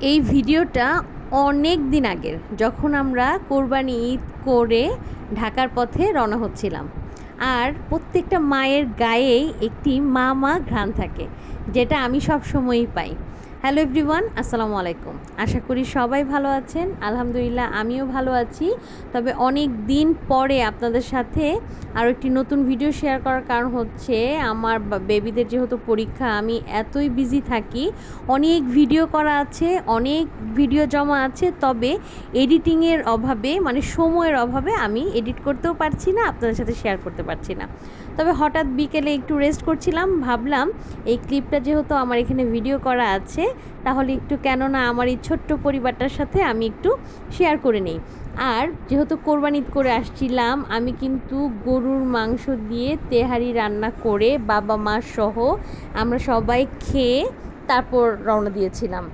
এই ভিডিওটা অনেক দিন আগের, যখন আমরা কোরবানি ঈদ করে ঢাকার পথে রওনা হচ্ছিলাম। আর প্রত্যেকটা মায়ের গায়েই একটি মা মা ঘ্রাণ থাকে, যেটা আমি সব সময়ই পাই। হ্যালো এভরিওয়ান, আসসালামু আলাইকুম। আশা করি সবাই ভালো আছেন। আলহামদুলিল্লাহ, আমিও ভালো আছি। তবে অনেক দিন পরে আপনাদের সাথে আরও একটি নতুন ভিডিও শেয়ার করার কারণ হচ্ছে, আমার বেবিদের যেহেতু পরীক্ষা, আমি এতই বিজি থাকি, অনেক ভিডিও করা আছে, অনেক ভিডিও জমা আছে, তবে এডিটিংয়ের অভাবে, মানে সময়ের অভাবে আমি এডিট করতেও পারছি না, আপনাদের সাথে শেয়ার করতে পারছি না। তবে হঠাৎ বিকেলে একটু রেস্ট করছিলাম, ভাবলাম এই ক্লিপটা যেহেতু আমার এখানে ভিডিও করা আছে, তাহলে একটু কেননা আমার এই ছোট্ট পরিবারটার সাথে আমি একটু শেয়ার করে নিই। আর যেহেতু কোরবানি ঈদ করে আসছিলাম, আমি কিন্তু গরুর মাংস দিয়ে তেহারি রান্না করে বাবা মা সহ আমরা সবাই খেয়ে তারপর রওনা দিয়েছিলাম।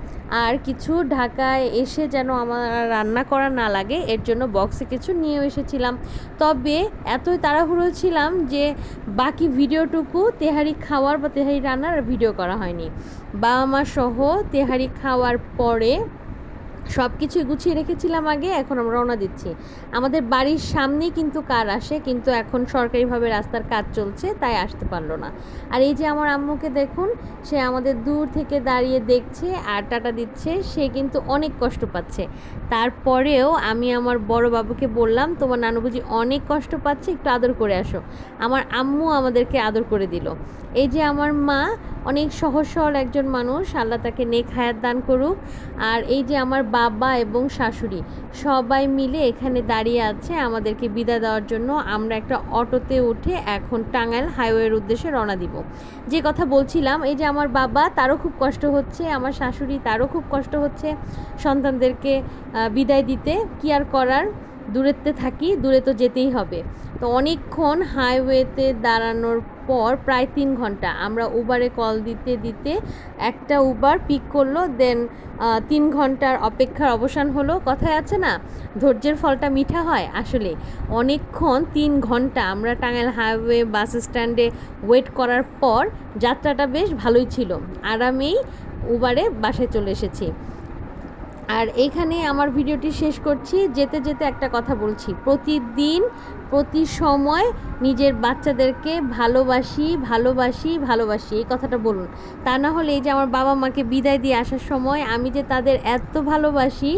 আর কিছু ঢাকায় এসে যেন আমার রান্না করা না লাগে, এর জন্য বক্সে কিছু নিয়েও এসেছিলাম। তবে এতই তাড়াহুড়ো ছিলাম যে বাকি ভিডিওটুকু তেহারি খাওয়ার বা তেহারি রান্নার ভিডিও করা হয়নি। বাবা মা সহ তেহারি খাওয়ার পরে সব কিছু গুছিয়ে রেখেছিলাম আগে, এখন আমরা রওনা দিচ্ছি। আমাদের বাড়ির সামনেই কিন্তু কার আসে, কিন্তু এখন সরকারিভাবে রাস্তার কাজ চলছে, তাই আসতে পারলো না। আর এই যে আমার আম্মুকে দেখুন, সে আমাদের দূর থেকে দাঁড়িয়ে দেখছে আর টাটা দিচ্ছে, সে কিন্তু অনেক কষ্ট পাচ্ছে। তারপরেও আমি আমার বড় বাবুকে বললাম, তোমার নানু বুঝি অনেক কষ্ট পাচ্ছে, একটু আদর করে আসো। আমার আম্মু আমাদেরকে আদর করে দিল। এই যে আমার মা অনেক সহজ সরল একজন মানুষ, আল্লাহ তাকে নেক হায়াত দান করুক। আর এই যে আমার বাবা এবং শাশুড়ি সবাই মিলে এখানে দাঁড়িয়ে আছে আমাদেরকে বিদায় দেওয়ার জন্য। আমরা একটা অটোতে উঠে এখন টাঙ্গাইল হাইওয়ের উদ্দেশ্যে রওনা দিব। যে কথা বলছিলাম, এই যে আমার বাবা, তারও খুব কষ্ট হচ্ছে, আমার শাশুড়ি, তারও খুব কষ্ট হচ্ছে সন্তানদেরকে বিদায় দিতে। কি আর করার, দূরেতে থাকি, দূরে তো যেতেই হবে। তো অনেকক্ষণ হাইওয়েতে দাঁড়ানোর পর প্রায় 3 ঘন্টা আমরা উবারে কল দিতে দিতে একটা উবার পিক করলো, দেন 3 ঘন্টার অপেক্ষার অবসান হলো। কথায় আছে না, ধৈর্যের ফলটা মিঠা হয়। আসলে অনেকক্ষণ 3 ঘন্টা আমরা টাঙ্গাইল হাইওয়ে বাস স্ট্যান্ডে ওয়েট করার পর যাত্রাটা বেশ ভালোই ছিল, আরামেই উবারে বাসায় চলে এসেছি। আর এইখানে আমার ভিডিওটি শেষ করছি। যেতে যেতে একটা কথা বলছি, প্রতিদিন প্রতি সময় নিজের বাচ্চাদেরকে ভালোবাসি ভালোবাসি ভালোবাসি, এই কথাটা বলুন। তা না হলে এই যে আমার বাবা মাকে বিদায় দিয়ে আসার সময় আমি যে তাদের এত ভালোবাসি,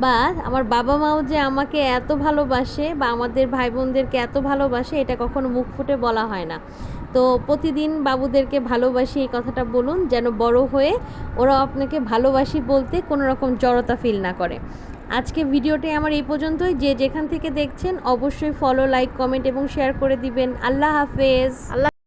বা আমার বাবা মাও যে আমাকে এত ভালোবাসে, বা আমাদের ভাই বোনদেরকে এত ভালোবাসে, এটা কখনো মুখ ফুটে বলা হয় না। তো প্রতিদিন বাবুদেরকে ভালোবাসি এই কথাটা বলুন, যেন বড় হয়ে ওরা আপনাকে ভালোবাসি বলতে কোনো রকম জড়তা ফিল না করে। আজকে ভিডিওটি আমার এই পর্যন্তই। যে যেখান থেকে দেখছেন অবশ্যই ফলো, লাইক, কমেন্ট এবং শেয়ার করে দিবেন। আল্লাহ হাফেজ।